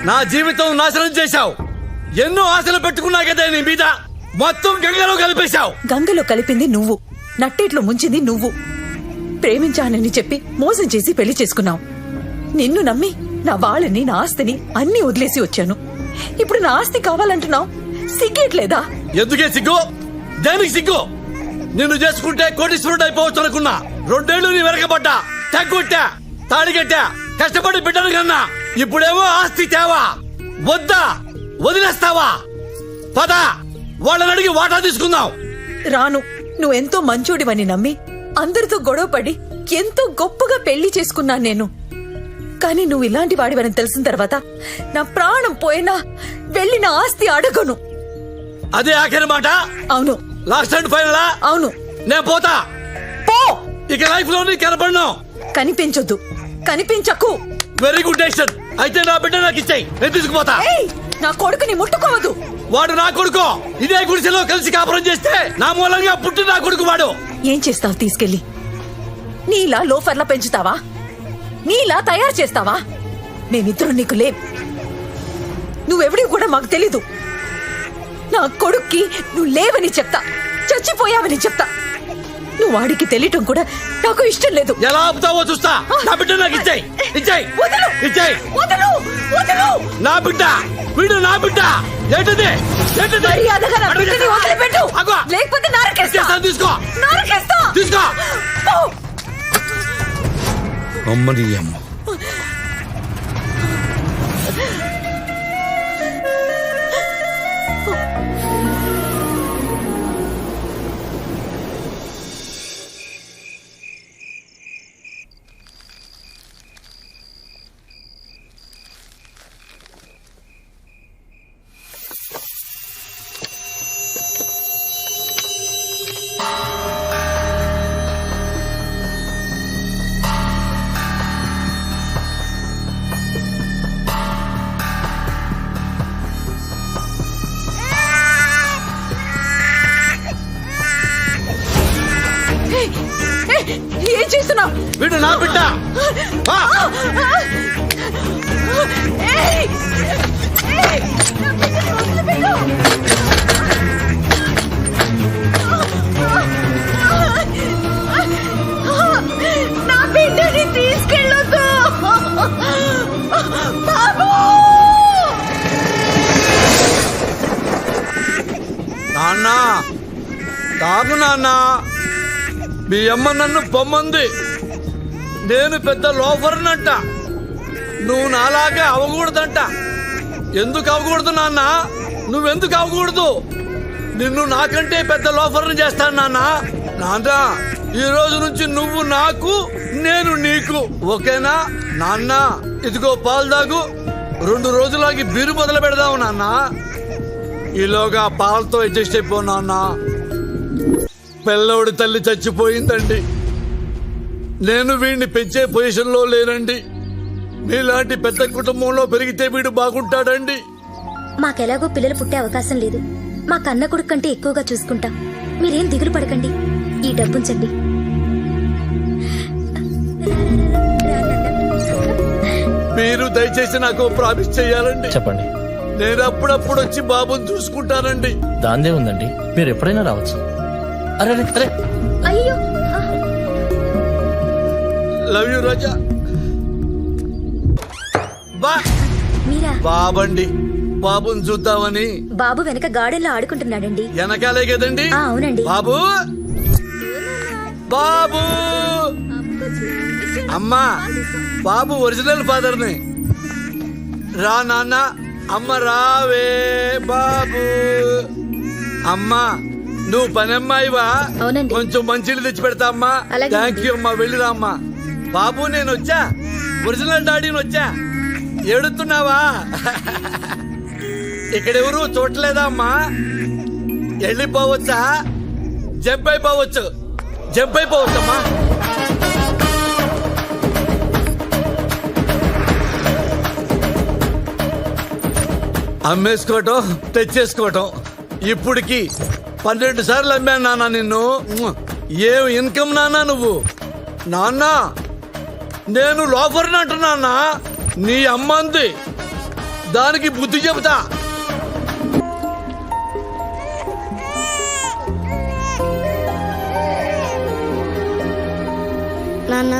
నా జీవితం నాశనం చేశావు. ఎన్నో ఆశలు పెట్టుకున్నా కదా నీ మీద, మొత్తం గంగలో కలిపేశావు. గంగలో కలిపింది నువ్వు, నట్టేట్లో ముంచింది నువ్వు. ప్రేమించానని చెప్పి మోసం చేసి పెళ్లి చేసుకున్నావు. నిన్ను నమ్మి నా వాళ్ళని, నా ఆస్తిని అన్ని వదిలేసి వచ్చాను. ఇప్పుడు నా ఆస్తి కావాలంటున్నావు. సిగ్గేట్లేదా? ఎందుకే సిగ్గు? దేనికి సిగ్గు? నిన్ను చేసుకుంటే కోటీశ్వరుడు అయిపోవచ్చు అనుకున్నా. 2 ఏళ్లు నీ వెనకబడ్డా, తగ్గొట్టా, తాడిగట్టా, కష్టపడి బిడ్డను కన్నా. ఇప్పుడేమో ఆస్తి తేవా? వద్దా? వదిలేస్తావా? పద, వాళ్ళని అడిగి వాటా తీసుకుందాం. రాను. నువ్వెంతో మంచోడివని నమ్మి అందరితో గొడవపడి ఎంతో గొప్పగా పెళ్లి చేసుకున్నాను నేను. కానీ నువ్వు ఇలాంటి వాడివని తెలిసిన తర్వాత నా ప్రాణం పోయినా వెళ్ళి నా ఆస్తి అడగను. అదే ఆఖరి మాట? అవును. Last and final? అవును. నేను పోతా. పో. ఇక లైఫ్ లో కనపడను. కనిపించొద్దు, కనిపించకు. Very good decision. అయితే నా బిడ్డ నాకు ఇచ్చేయి, నేను తీసుకుపోతా. నా కొడుకుని ముట్టుకోవద్దు. వాడు నా కొడుకు. ఇదే గుడిసెలో కలిసి కాపురం చేస్తే నా మూలంగా పుట్టి నా కొడుకు వాడు. ఏం చేస్తావు తీసుకెళ్లి? నీలా లోఫర్లా పెంచుతావా? నీలా తయారు చేస్తావా? మేమిద్దరం నీకు లేం. నువ్వెవడి కూడా మాకు తెలీదు. నా కొడుక్కి నువ్వు లేవని చెప్తా, చచ్చిపోయావని చెప్తా. నువ్వు వాడికి తెలియటం కూడా నాకు ఇష్టం లేదు. ఎలా ఆపుతావో చూస్తా. నా బిడ్డ నాకు ఇచ్చేయి, ఇచ్చేయి, ఇచ్చేయి. నా బిడ్డ, వీడు నా బిడ్డ. ఏంటిది? మర్యాదగా నా బిడ్డని వదిలిపెట్టు, లేకపోతే నరకేస్తా. తీసుకో, నరకేస్తా. తీసుకో. అమ్మని అమ్మ. ఏం చేస్తున్నావు? వీడు నా బిడ్డ. నా బిడ్డని తీసుకెళ్ళొద్దు బాబు. నాన్న, తాగు నాన్న. మీ అమ్మ నన్ను పొమ్మంది. నేను పెద్ద లోఫర్నంట. నువ్వు నాలాగే అవకూడదంట. ఎందుకు అవకూడదు నాన్న? నువ్వెందుకు అవకూడదు? నిన్ను నాకంటే పెద్ద లోఫర్ని చేస్తాను నాన్న. నాన్న, ఈ రోజు నుంచి నువ్వు నాకు, నేను నీకు, ఓకేనా నాన్న? ఇదిగో పాలు తాగు. 2 రోజులకి బీరు మొదలు పెడదావు నాన్న. ఈలోగా పాలతో అడ్జస్ట్ అయిపో నాన్న. పిల్లవుడి తల్లి చచ్చిపోయిందండి. నేను వీడిని పెంచే పొజిషన్ లో లేనండి. మీలాంటి పెద్ద కుటుంబంలో పెరిగితే వీడు బాగుంటాడండి. మాకెలాగో పిల్లలు పుట్టే అవకాశం లేదు. మా కన్న కొడుకు కంటే ఎక్కువగా చూసుకుంటాం. మీరేం దిగులు పడకండి. ఈ డబ్బుంచండి. మీరు దయచేసి నాకు ప్రామిస్ చెయ్యాలండి. చెప్పండి. నేను అప్పుడప్పుడు వచ్చి బాబుని చూసుకుంటానండి. దాందే ఉందండి, మీరు ఎప్పుడైనా రావచ్చు. అరే అరే, అయ్యో, లవ్ యూ రోజా. మీరా? బాబండి, బాబుని చూద్దామని. బాబు వెనక గార్డెన్లో ఆడుకుంటున్నాడండి. వెనకాలే కదండి? అవునండి. బాబు, బాబు. అమ్మా, బాబు ఒరిజినల్ ఫాదర్ని. రా నాన్న. అమ్మ రావే బాబు. అమ్మా, నువ్వు పనమ్మాయివా? అవునండి. కొంచెం మంచిని తెచ్చి పెడతా అమ్మా. థ్యాంక్ యూ అమ్మా. వెళ్ళిరా అమ్మా. బాబు, నేను వచ్చా. ఒరిజినల్ డాడీని వచ్చా. ఏడుతున్నావా? ఇక్కడెవరు చూడలేదా అమ్మా? వెళ్ళిపోవచ్చా? జంప్ అయిపోవచ్చు. జంప్ అయిపోవచ్చమ్మా. అమ్మేసుకోవటం, తెచ్చేసుకోవటం. ఇప్పటికి 12 సార్లు అమ్మాను నాన్న నిన్ను. ఏం ఇన్కమ్ నాన్న నువ్వు? నాన్న, నేను లోఫర్ని అంటున్నా. నీ అమ్మ అంది. దానికి బుద్ధి చెబుతా. నాన్న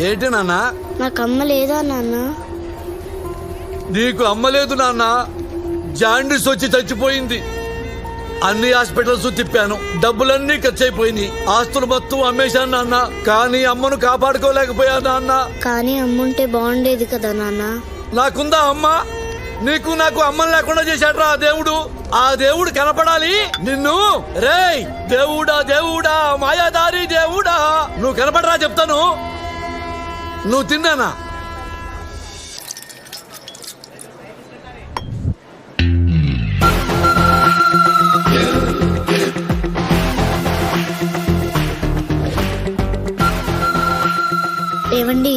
ఏంటి నాన్న? నాకు అమ్మ లేదా నాన్న? నీకు అమ్మలేదు నాన్న, జాండీస్ వచ్చి చచ్చిపోయింది. అన్ని హాస్పిటల్స్ తిప్పాను, డబ్బులన్నీ ఖర్చు అయిపోయినాయి. ఆస్తులు మొత్తం అమ్మేశాను నాన్న, కానీ అమ్మను కాపాడుకోలేకపోయా నాన్న. కానీ అమ్ముంటే బాగుండేది కదా నాన్న. నాకుందా అమ్మ? నీకు నాకు అమ్మని లేకుండా చేశాడ్రా ఆ దేవుడు. ఆ దేవుడు కనపడాలి నిన్ను. రేయ్ దేవుడా దేవుడా మాయాదారి దేవుడా, నువ్వు కనపడరా చెప్తాను. నువ్వు తిన్నానా? ఏవండి,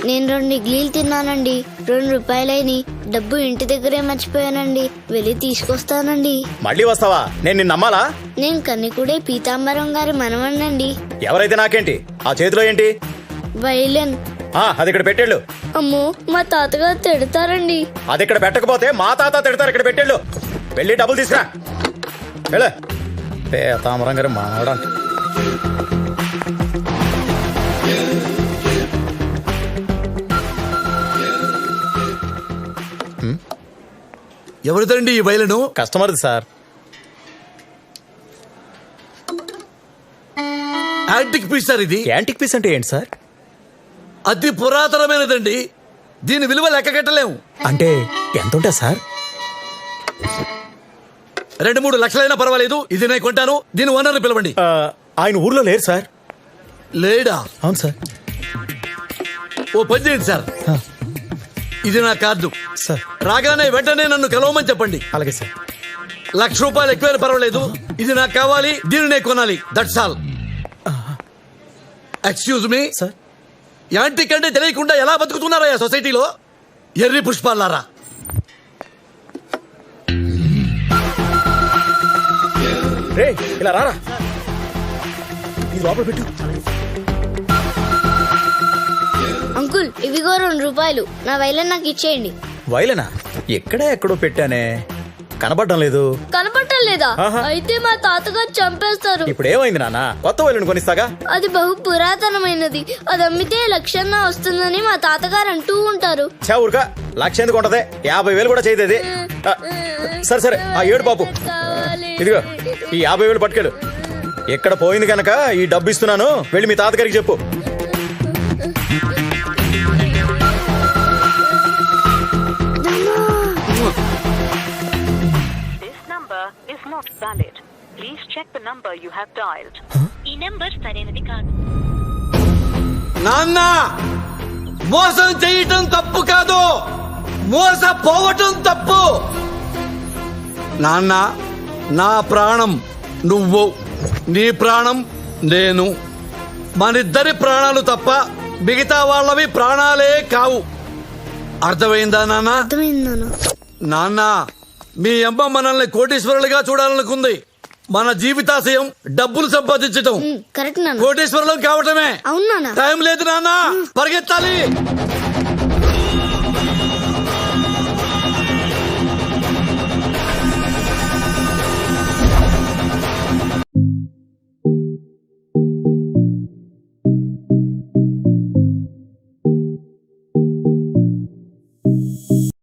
నేను 2 ఇడ్లీలు తిన్నానండి. 2 రూపాయలైని. డబ్బు ఇంటి దగ్గరే మర్చిపోయానండి. వెళ్ళి తీసుకొస్తానండి. మళ్ళీ వస్తావా? నేను నిన్ను నమ్మాలా? నేను కన్నికుడే పీతాంబరం గారి మనవణ్ణండి. ఎవరైతే నాకేంటి? ఆ చేతిలో ఏంటి? వైలెన్. అది ఇక్కడ పెట్టేళ్ళు. అమ్మో, మా తాతగారు తిడతారండి. అది ఇక్కడ పెట్టకపోతే మా తాత తిడతారు. ఇక్కడ పెట్టేళ్ళు. వెళ్ళి డబ్బులు తీసుకురా. వెళ్ళు. తామరం గారు మానవడంట. ఎవరిదండి ఈ బయలును? కస్టమర్ది సార్. యాంటిక్ పీస్ సార్ ఇది. యాంటిక్ పీస్ అంటే ఏంటి సార్? అతి పురాతనమైనదండి, దీని విలువ లెక్క కట్టలేము. అంటే ఎంత ఉంటుంది సార్? 2-3 లక్షలైనా పర్వాలేదు, ఇది నేను కొంటాను. దీని ఓనర్ని పిలవండి. ఆయన ఊర్లో లేరు సార్. లేడా? అవును సార్. ఓ పని చేయండి సార్, ఇది నా కార్డు సార్. రాగానే వెంటనే నన్ను కలవమని చెప్పండి. అలాగే సార్. ₹1,00,000 ఎక్కువైనా పర్వాలేదు, ఇది నాకు కావాలి, దీన్ని నేను కొనాలి. That's all. Excuse me sir. Antique అంటే తెలియకుండా ఎలా బతుకుతున్నారా సొసైటీలో? ఎర్రి పుష్పాలారా. రే ఇలా రారా. ఇది లోపల పెట్టు. అంకుల్, ఇవిగో 2 రూపాయలు. నా వైలెన్ నాకు ఇచ్చేయండి. వైలనా? ఎక్కడో పెట్టానే, కనబడడం లేదు. కనపడటం లేదా? ఆహా. అయితే మా తాతగారు చంపేస్తారు. ఇప్పుడు ఏమైంది నాన్న? కొత్త వైలెన్ కొనిస్తాగా. అది బహు పురాతనమైనది. అది అమ్మితే 1,00,000 వస్తుందని మా తాతగారు అంటూ ఉంటారు. చా ఊరుక. 1,00,000 ఎందుకు ఉంటది? 50,000 కూడా చేయదు. సరే సరే, ఆ 7 పాపు. ఇదిగో ఈ 50,000 పట్టుకెళ్ళు. ఎక్కడ పోయింది కనుక ఈ డబ్బు ఇస్తున్నాను, వెళ్ళి మీ తాతగారికి చెప్పు. is not valid. Please check the number you have dialed. ఈ నంబర్ సరైనది కాదు. నాన్న, మోసం చేయటం తప్పు కాదు, మోసపోవటం తప్పు. నాన్న, నా ప్రాణం నువ్వు, నీ ప్రాణం నేను. మనిద్దరి ప్రాణాలు తప్ప మిగతా వాళ్ళవి ప్రాణాలే కావు. అర్థమైందా నాన్న? అర్థమైంది నాన్న. నాన్న, మీ అమ్మ మనల్ని కోటీశ్వరులుగా చూడాలనుకుంది. మన జీవితాశయం డబ్బులు సంపాదించటం. కరెక్ట్ నాన్న. కోటీశ్వరులం కావటమే. అవును నాన్న. టైం లేదు నాన్న, పరిగెత్తాలి.